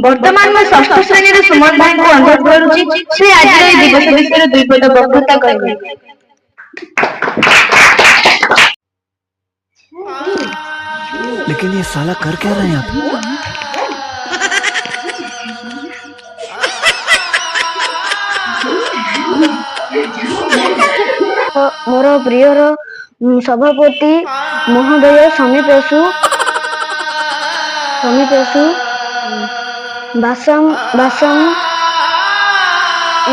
ବର୍ତ୍ତମାନ ମୁଁ ଷଷ୍ଠ ଶ୍ରେଣୀର ସୁମନ ଭାଇଙ୍କୁ ଅନୁରୋଧ କରୁଛି ସେ ଆଜିର ଏହି ଦିବସ ବିଷୟରେ ଦୁଇ ପଦ ବକ୍ତୃତା କରିବେ। लेकिन ये साला कर क्या रहा है यहाँ पे? मोर प्रियर सभापति महोदय समीपेशु बासम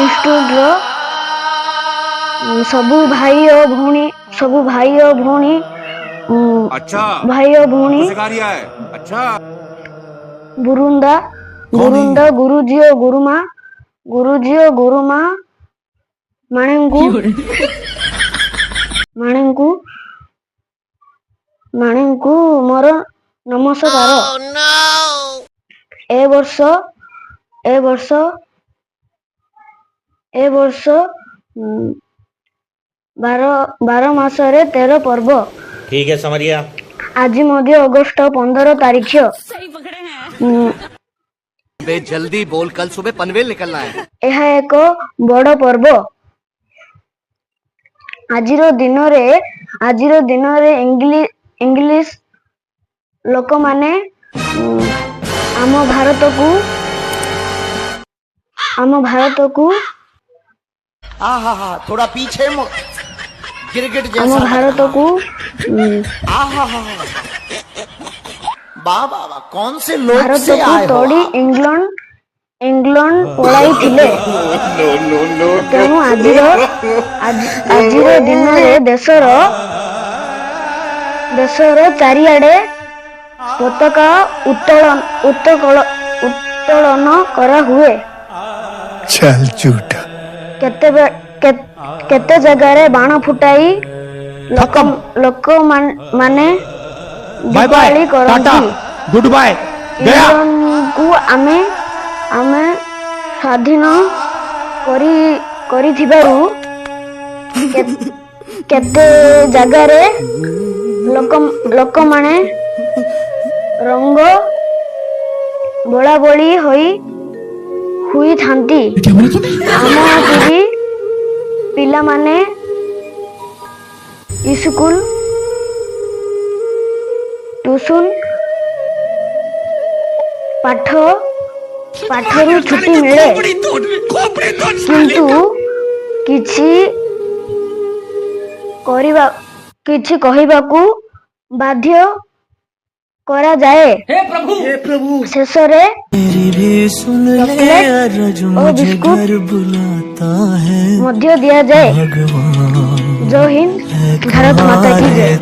इंस्टीट्यूट सबू भाई और भौणी अच्छा भाई और भौणी अच्छा गुरुंदा गुरुजी और गुरुमा माणेंकु मोर नमस्कार। ए वर्ष 12 मासरे 13 पर्व। ठीक है समरिया। आज मध्य अगस्त 15 तारीख। बे जल्दी बोल, कल सुबह पनवेल निकलना है। यह एक बड़ पर्व। आजिर दिन रे इंग्लिश लोक माने आम भारत को थोड़ा पीछे गिरगिट आम जैसा भारत को वाह कौन से लोग भारत से को आए हो तोड़ी इंग्लैंड पलाई थिले। तेणु आजिर दिन में देशर चारिआडे पताका उत्तोलन करा हुए। चल झूठा। केते जगह बाण फुटाई लोक माने दीपावली करती। गुड बाय को आमे स्वाधीन करिथिबारु केते जगह लोक माने रंग बोला बोली हुई थांती। आम पिला माने स्कूल ट्यूशन पाठरू छुट्टी मिले किंतु किछि कहिबाकू बाध्य करा जाए। हे प्रभु शेषरे चॉकलेट और बिस्कुट मध्य दिया जाए। जय हिंद, भारत माता की जय।